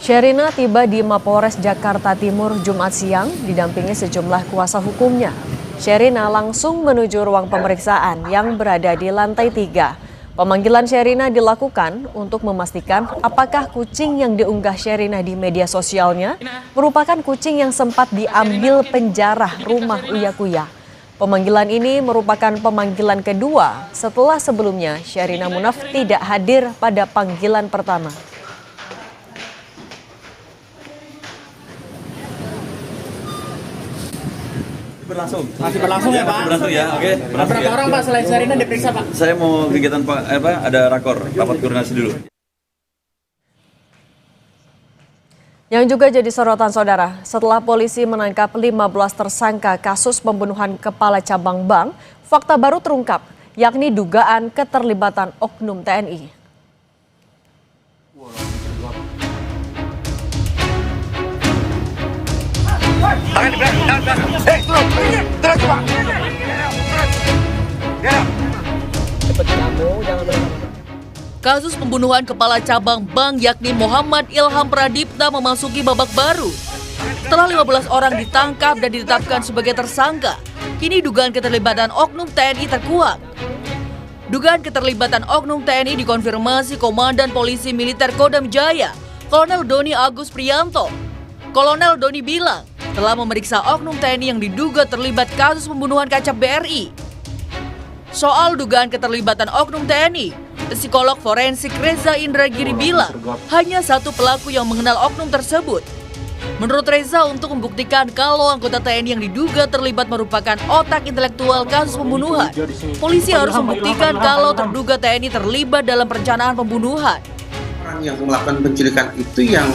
Sherina tiba di Mapolres Jakarta Timur Jumat siang didampingi sejumlah kuasa hukumnya. Sherina langsung menuju ruang pemeriksaan yang berada di lantai 3. Pemanggilan Sherina dilakukan untuk memastikan apakah kucing yang diunggah Sherina di media sosialnya merupakan kucing yang sempat diambil penjara rumah Uya Kuya. Pemanggilan ini merupakan pemanggilan kedua setelah sebelumnya Sherina Munaf tidak hadir pada panggilan pertama. Masih berlangsung ya Pak? Masih berlangsung ya, oke. Berapa orang Pak selain Sherina diperiksa Pak? Saya mau kegiatan Pak, ada rapat koordinasi dulu. Yang juga jadi sorotan saudara, setelah polisi menangkap 15 tersangka kasus pembunuhan kepala cabang bank, fakta baru terungkap, yakni dugaan keterlibatan oknum TNI. Kasus pembunuhan kepala cabang bank yakni Muhammad Ilham Pradipta memasuki babak baru. Setelah 15 orang ditangkap dan ditetapkan sebagai tersangka, kini dugaan keterlibatan oknum TNI terkuak. Dugaan keterlibatan oknum TNI dikonfirmasi Komandan Polisi Militer Kodam Jaya, Kolonel Doni Agus Priyanto. Kolonel Doni bilang telah memeriksa oknum TNI yang diduga terlibat kasus pembunuhan Kacap BRI. Soal dugaan keterlibatan oknum TNI, psikolog forensik Reza Indragiri bilang hanya satu pelaku yang mengenal oknum tersebut. Menurut Reza, untuk membuktikan kalau anggota TNI yang diduga terlibat merupakan otak intelektual kasus pembunuhan, polisi harus membuktikan kalau terduga TNI terlibat dalam perencanaan pembunuhan. Orang yang melakukan penculikan itu yang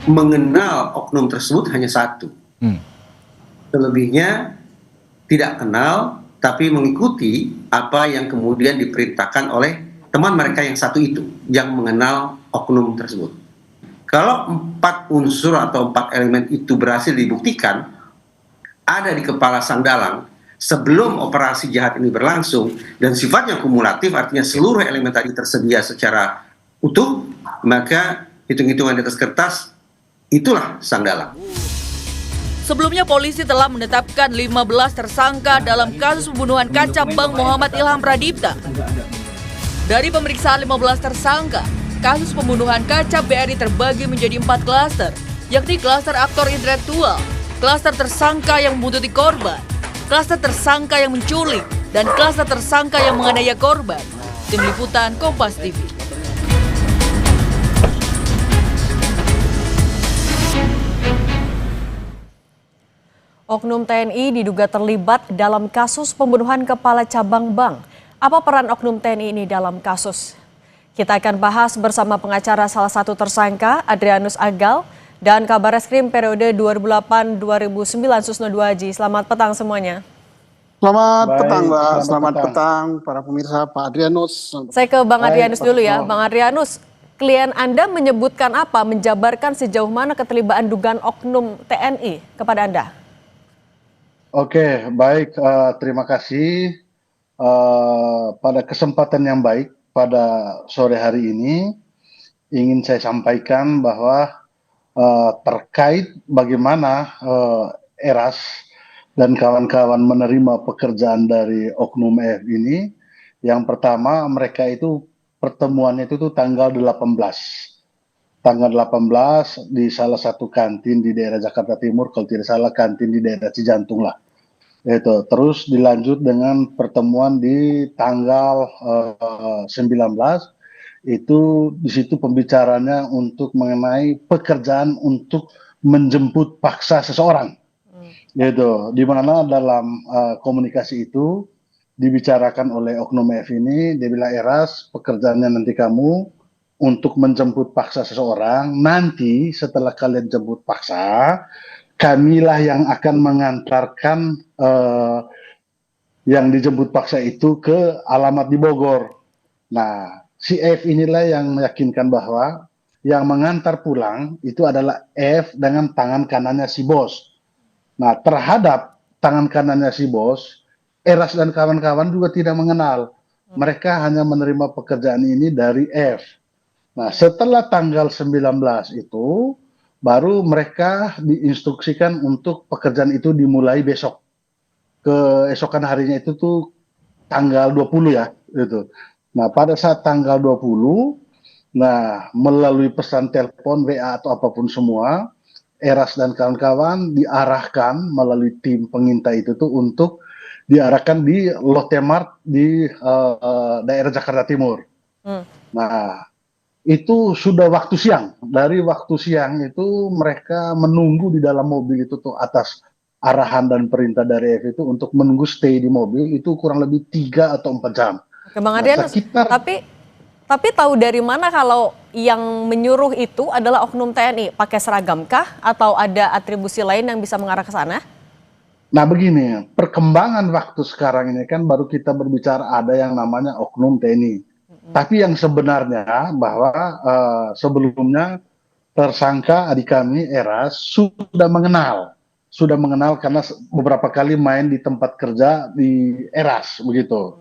mengenal oknum tersebut hanya satu. Selebihnya tidak kenal, tapi mengikuti apa yang kemudian diperintahkan oleh teman mereka yang satu itu, yang mengenal oknum tersebut. Kalau 4 unsur atau 4 elemen itu berhasil dibuktikan, ada di kepala sang dalang, sebelum operasi jahat ini berlangsung, dan sifatnya kumulatif, artinya seluruh elemen tadi tersedia secara utuh, maka hitung-hitungan di atas kertas, itulah sang dalang. Sebelumnya polisi telah menetapkan 15 tersangka dalam kasus pembunuhan Kacap Bank Muhammad Ilham Pradipta. Dari pemeriksaan 15 tersangka, kasus pembunuhan Kacap BRI terbagi menjadi 4 klaster, yakni klaster aktor intelektual, klaster tersangka yang membuntuti korban, klaster tersangka yang menculik, dan klaster tersangka yang menganiaya korban. Tim Liputan Kompas TV. Oknum TNI diduga terlibat dalam kasus pembunuhan kepala cabang bank. Apa peran oknum TNI ini dalam kasus? Kita akan bahas bersama pengacara salah satu tersangka, Adrianus Agal, dan Kabareskrim periode 2008-2009 Susno 2 Selamat petang semuanya. Selamat petang, Mbak. Selamat petang para pemirsa, Pak Adrianus. Saya ke Bang Adrianus dulu ya. Bang Adrianus, klien Anda menyebutkan apa, menjabarkan sejauh mana keterlibatan dugaan oknum TNI kepada Anda? Oke, baik. Terima kasih. Pada kesempatan yang baik pada sore hari ini, ingin saya sampaikan bahwa terkait bagaimana Eras dan kawan-kawan menerima pekerjaan dari oknum EF ini, yang pertama mereka itu pertemuannya itu tanggal 18 di salah satu kantin di daerah Jakarta Timur, kalau tidak salah kantin di daerah Cijantung lah. Itu terus dilanjut dengan pertemuan di tanggal 19, itu di situ pembicaranya untuk mengenai pekerjaan untuk menjemput paksa seseorang. Gitu, di mana dalam komunikasi itu dibicarakan oleh oknum EF ini, dia bilang, Eras, pekerjaannya nanti kamu untuk menjemput paksa seseorang, nanti setelah kalian jemput paksa, kamilah yang akan mengantarkan yang dijemput paksa itu ke alamat di Bogor. Nah, si F inilah yang meyakinkan bahwa yang mengantar pulang itu adalah F dengan tangan kanannya si bos. Nah, terhadap tangan kanannya si bos, Eras dan kawan-kawan juga tidak mengenal. Mereka hanya menerima pekerjaan ini dari F. Nah, setelah tanggal 19 itu, baru mereka diinstruksikan untuk pekerjaan itu dimulai besok. Keesokan harinya itu tuh tanggal 20 ya, gitu. Nah, pada saat tanggal 20, nah, melalui pesan telepon, WA atau apapun semua, Eras dan kawan-kawan diarahkan melalui tim pengintai itu tuh untuk diarahkan di Lotte Mart di daerah Jakarta Timur. Hmm. Nah, itu sudah waktu siang. Dari waktu siang itu mereka menunggu di dalam mobil itu tuh atas arahan dan perintah dari F itu untuk menunggu stay di mobil itu kurang lebih 3 atau 4 jam. Oke, Bang Nah, Adrianus, sekitar tapi tahu dari mana kalau yang menyuruh itu adalah oknum TNI? Pakai seragam kah atau ada atribusi lain yang bisa mengarah ke sana? Nah begini, perkembangan waktu sekarang ini kan baru kita berbicara ada yang namanya oknum TNI. Tapi yang sebenarnya bahwa sebelumnya tersangka adik kami Eras sudah mengenal karena beberapa kali main di tempat kerja di Eras begitu.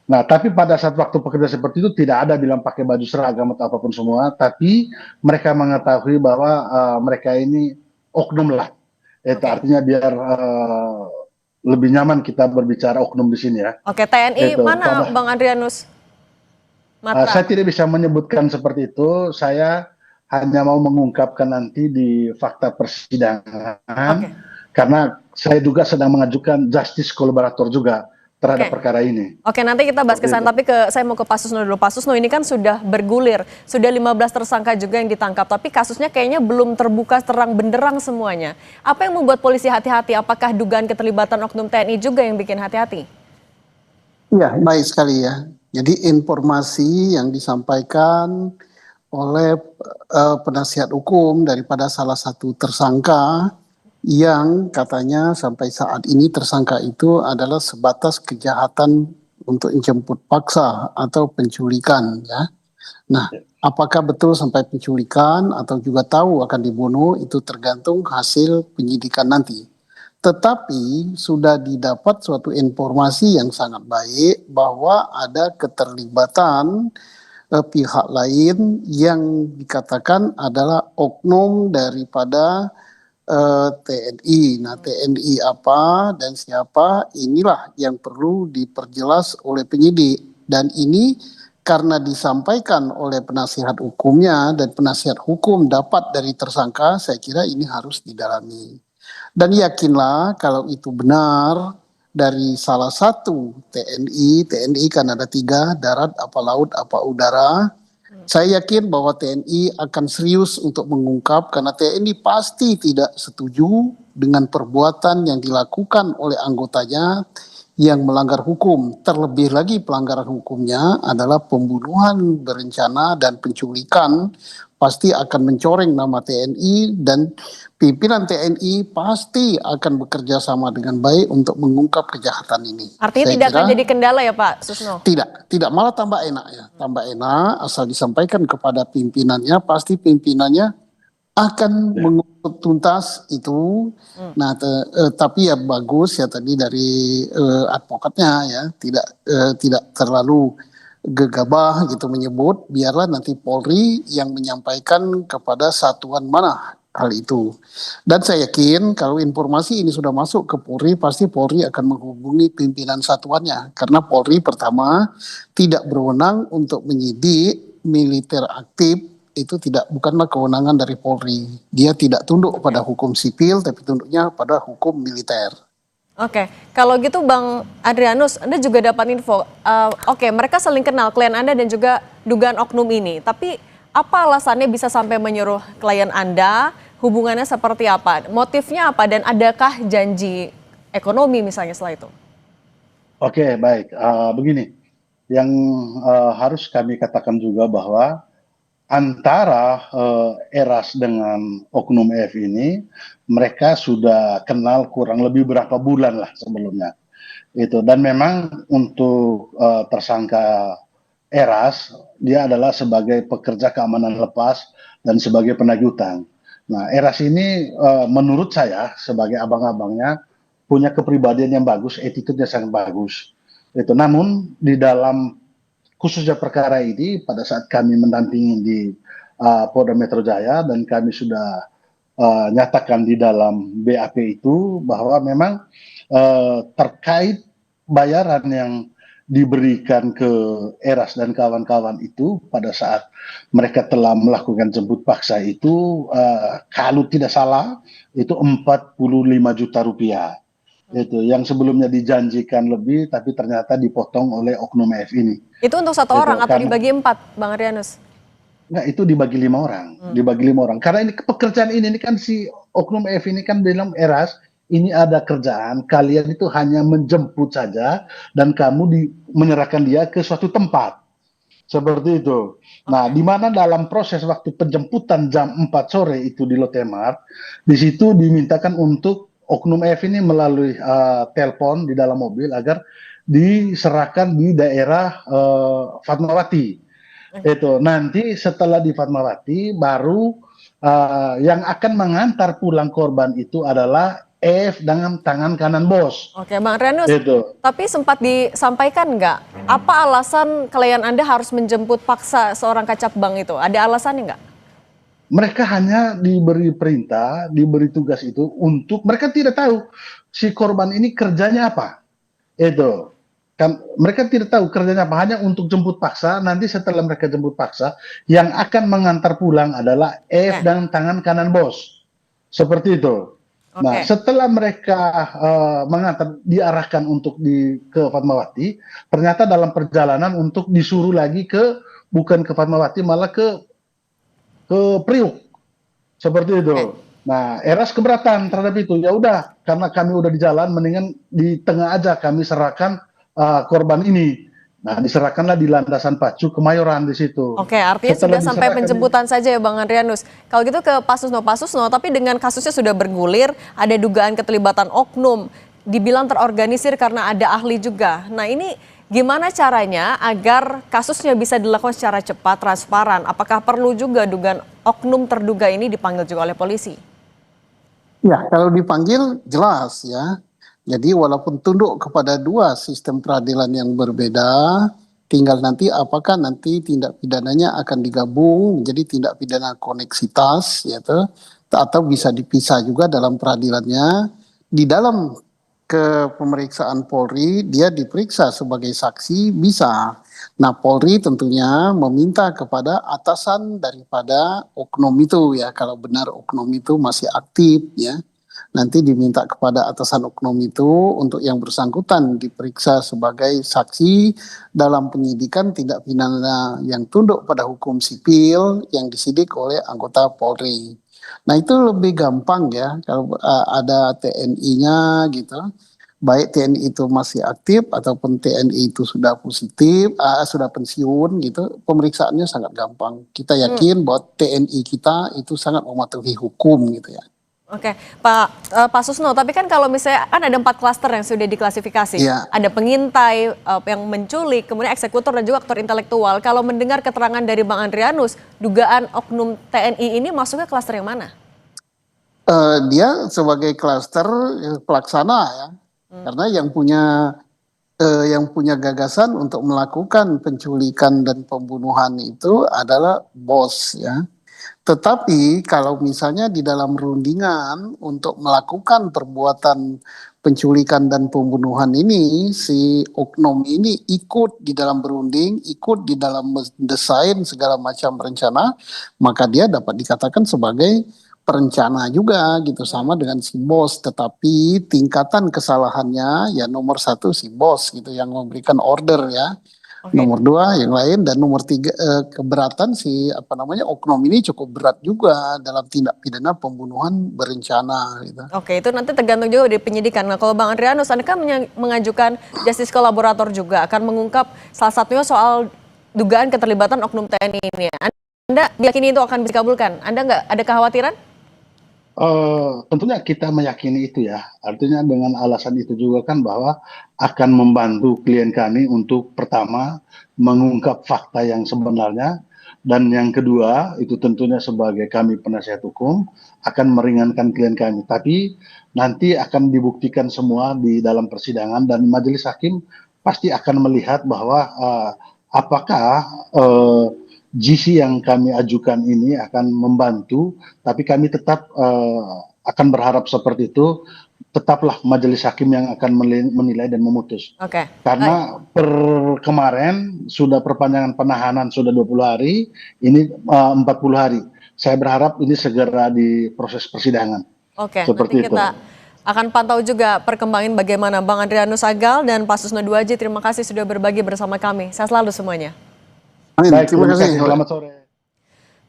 Nah, tapi pada saat waktu pekerja seperti itu tidak ada bilang pakai baju seragam atau apapun semua, tapi mereka mengetahui bahwa mereka ini oknum lah. Itu Oke. artinya biar lebih nyaman kita berbicara oknum di sini ya. Oke, TNI Itu mana Bang Adrianus? Matra. saya tidak bisa menyebutkan seperti itu. Saya hanya mau mengungkapkan nanti di fakta persidangan, Oke. karena saya juga sedang mengajukan justice kolaborator juga terhadap Oke. perkara ini. Oke, nanti kita bahas ke sana, tapi saya mau ke Pak Susno dulu. Pak Susno, ini kan sudah bergulir, sudah 15 tersangka juga yang ditangkap, tapi kasusnya kayaknya belum terbuka terang benderang semuanya. Apa yang membuat polisi hati-hati? Apakah dugaan keterlibatan oknum TNI juga yang bikin hati-hati? Ya, baik sekali ya. Jadi informasi yang disampaikan oleh penasihat hukum daripada salah satu tersangka yang katanya sampai saat ini tersangka itu adalah sebatas kejahatan untuk menjemput paksa atau penculikan ya. Nah, apakah betul sampai penculikan atau juga tahu akan dibunuh itu tergantung hasil penyidikan nanti. Tetapi sudah didapat suatu informasi yang sangat baik bahwa ada keterlibatan pihak lain yang dikatakan adalah oknum daripada TNI. Nah, TNI apa dan siapa, inilah yang perlu diperjelas oleh penyidik. Dan ini karena disampaikan oleh penasihat hukumnya dan penasihat hukum dapat dari tersangka, saya kira ini harus didalami. Dan yakinlah kalau itu benar dari salah satu TNI kan ada 3, darat, apa laut, apa udara. Saya yakin bahwa TNI akan serius untuk mengungkap karena TNI pasti tidak setuju dengan perbuatan yang dilakukan oleh anggotanya yang melanggar hukum. Terlebih lagi pelanggaran hukumnya adalah pembunuhan berencana dan penculikan, pasti akan mencoreng nama TNI dan pimpinan TNI pasti akan bekerja sama dengan baik untuk mengungkap kejahatan ini. Artinya Saya tidak akan kira jadi kendala ya Pak Susno? tidak malah tambah enak ya. Tambah enak asal disampaikan kepada pimpinannya, pasti pimpinannya akan mengusut tuntas itu. Nah, tapi ya bagus ya tadi dari advokatnya ya, tidak terlalu gegabah gitu menyebut, biarlah nanti Polri yang menyampaikan kepada satuan mana hal itu. Dan saya yakin kalau informasi ini sudah masuk ke Polri, pasti Polri akan menghubungi pimpinan satuannya. Karena Polri pertama tidak berwenang untuk menyidik militer aktif, itu bukanlah kewenangan dari Polri. Dia tidak tunduk pada hukum sipil, tapi tunduknya pada hukum militer. Oke, kalau gitu Bang Adrianus, Anda juga dapat info. Oke, mereka saling kenal, klien Anda dan juga dugaan oknum ini. Tapi apa alasannya bisa sampai menyuruh klien Anda? Hubungannya seperti apa? Motifnya apa? Dan adakah janji ekonomi misalnya setelah itu? Oke, baik. Begini, yang harus kami katakan juga bahwa antara Eras dengan oknum F ini, mereka sudah kenal kurang lebih berapa bulan lah sebelumnya. Itu. Dan memang untuk tersangka Eras, dia adalah sebagai pekerja keamanan lepas dan sebagai penagih utang. Nah, Eras ini menurut saya sebagai abang-abangnya punya kepribadian yang bagus, attitude-nya sangat bagus. Itu. Namun di dalam khususnya perkara ini pada saat kami mendampingi di Polda Metro Jaya, dan kami sudah nyatakan di dalam BAP itu bahwa memang terkait bayaran yang diberikan ke Eras dan kawan-kawan itu pada saat mereka telah melakukan jemput paksa itu, kalau tidak salah itu 45 juta rupiah. Itu yang sebelumnya dijanjikan lebih tapi ternyata dipotong oleh oknum F ini. Itu untuk satu orang atau dibagi 4, Bang Adrianus? Enggak, itu dibagi 5 orang, dibagi 5 orang. Karena ini pekerjaan ini kan si oknum F ini kan bilang, Eras, ini ada kerjaan, kalian itu hanya menjemput saja dan kamu menyerahkan dia ke suatu tempat. Seperti itu. Nah, di mana dalam proses waktu penjemputan jam 4 sore itu di Lotte Mart, di situ dimintakan untuk oknum F ini melalui telepon di dalam mobil agar diserahkan di daerah Fatmawati. Itu nanti setelah di Fatmawati baru yang akan mengantar pulang korban itu adalah F dengan tangan kanan bos. Oke, Bang Adrianus, Itu. tapi sempat disampaikan nggak apa alasan klien Anda harus menjemput paksa seorang kacap bank itu? Ada alasannya nggak? Mereka hanya diberi perintah, diberi tugas itu untuk mereka tidak tahu si korban ini kerjanya apa. Itu. Kan mereka tidak tahu kerjanya apa, hanya untuk jemput paksa. Nanti setelah mereka jemput paksa, yang akan mengantar pulang adalah F dan tangan kanan bos. Seperti itu. Nah, setelah mereka mengantar, diarahkan untuk ke Fatmawati, ternyata dalam perjalanan untuk disuruh lagi bukan ke Fatmawati, malah ke Priuk. Seperti itu. Nah, Eras keberatan terhadap itu. Ya udah, karena kami udah di jalan, mendingan di tengah aja kami serahkan korban ini. Nah, diserahkanlah di landasan Pacu Kemayoran di situ. Oke, artinya sudah sampai penjemputan saja ya Bang Adrianus. Kalau gitu ke Pasusno, tapi dengan kasusnya sudah bergulir, ada dugaan keterlibatan oknum, dibilang terorganisir karena ada ahli juga. Nah, ini gimana caranya agar kasusnya bisa dilakukan secara cepat, transparan? Apakah perlu juga dugaan oknum terduga ini dipanggil juga oleh polisi? Ya, kalau dipanggil jelas ya. Jadi walaupun tunduk kepada dua sistem peradilan yang berbeda, tinggal nanti apakah nanti tindak pidananya akan digabung menjadi tindak pidana koneksitas, yaitu atau bisa dipisah juga dalam peradilannya. Di dalam pemeriksaan Polri, dia diperiksa sebagai saksi bisa. Nah, Polri tentunya meminta kepada atasan daripada oknum itu ya, kalau benar oknum itu masih aktif ya. Nanti diminta kepada atasan oknum itu untuk yang bersangkutan diperiksa sebagai saksi dalam penyidikan tindak pidana yang tunduk pada hukum sipil yang disidik oleh anggota Polri. Nah, itu lebih gampang ya kalau ada TNI-nya gitu. Baik TNI itu masih aktif ataupun TNI itu sudah positif, sudah pensiun gitu, pemeriksaannya sangat gampang. Kita yakin bahwa TNI kita itu sangat mematuhi hukum gitu ya. Oke, Pak Susno, tapi kan kalau misalnya kan ada 4 klaster yang sudah diklasifikasi. Ya. Ada pengintai, yang menculik, kemudian eksekutor dan juga aktor intelektual. Kalau mendengar keterangan dari Bang Adrianus, dugaan oknum TNI ini masuknya klaster yang mana? Dia sebagai klaster pelaksana ya. Karena yang punya gagasan untuk melakukan penculikan dan pembunuhan itu adalah bos ya. Tetapi kalau misalnya di dalam rundingan untuk melakukan perbuatan penculikan dan pembunuhan ini, si oknum ini ikut di dalam berunding, ikut di dalam mendesain segala macam rencana, maka dia dapat dikatakan sebagai perencana juga gitu, sama dengan si bos. Tetapi tingkatan kesalahannya ya nomor 1 si bos gitu yang memberikan order ya. Nomor 2 yang lain, dan nomor 3 keberatan si oknum ini cukup berat juga dalam tindak pidana pembunuhan berencana gitu. Oke, itu nanti tergantung juga dari penyidikan. Nah, kalau Bang Adrianus, Anda kan mengajukan justice kolaborator juga akan mengungkap salah satunya soal dugaan keterlibatan oknum TNI ini. Anda meyakini itu akan dikabulkan? Anda nggak ada kekhawatiran? Tentunya kita meyakini itu ya. Artinya dengan alasan itu juga kan bahwa akan membantu klien kami untuk pertama mengungkap fakta yang sebenarnya, dan yang kedua itu tentunya sebagai kami penasihat hukum akan meringankan klien kami. Tapi nanti akan dibuktikan semua di dalam persidangan dan majelis hakim pasti akan melihat bahwa apakah GC yang kami ajukan ini akan membantu, tapi kami tetap akan berharap seperti itu, tetaplah majelis hakim yang akan menilai dan memutus. Oke. Karena per kemarin sudah perpanjangan penahanan sudah 20 hari, ini 40 hari. Saya berharap ini segera diproses persidangan. Oke, Seperti nanti kita akan pantau juga perkembangan bagaimana Bang Adrianus Agal dan Pak Susno Duaji. Terima kasih sudah berbagi bersama kami. Sehat selalu semuanya. Baik, terima kasih. Selamat sore.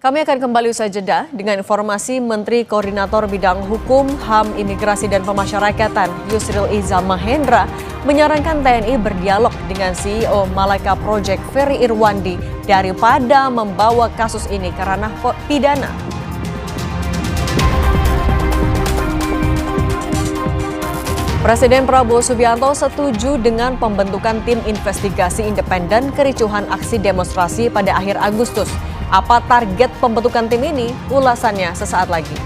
Kami akan kembali usai jeda dengan informasi Menteri Koordinator Bidang Hukum, HAM, Imigrasi dan Pemasyarakatan Yusril Iza Mahendra menyarankan TNI berdialog dengan CEO Malaka Project Ferry Irwandi daripada membawa kasus ini ke ranah pidana. Presiden Prabowo Subianto setuju dengan pembentukan tim investigasi independen kericuhan aksi demonstrasi pada akhir Agustus. Apa target pembentukan tim ini? Ulasannya sesaat lagi.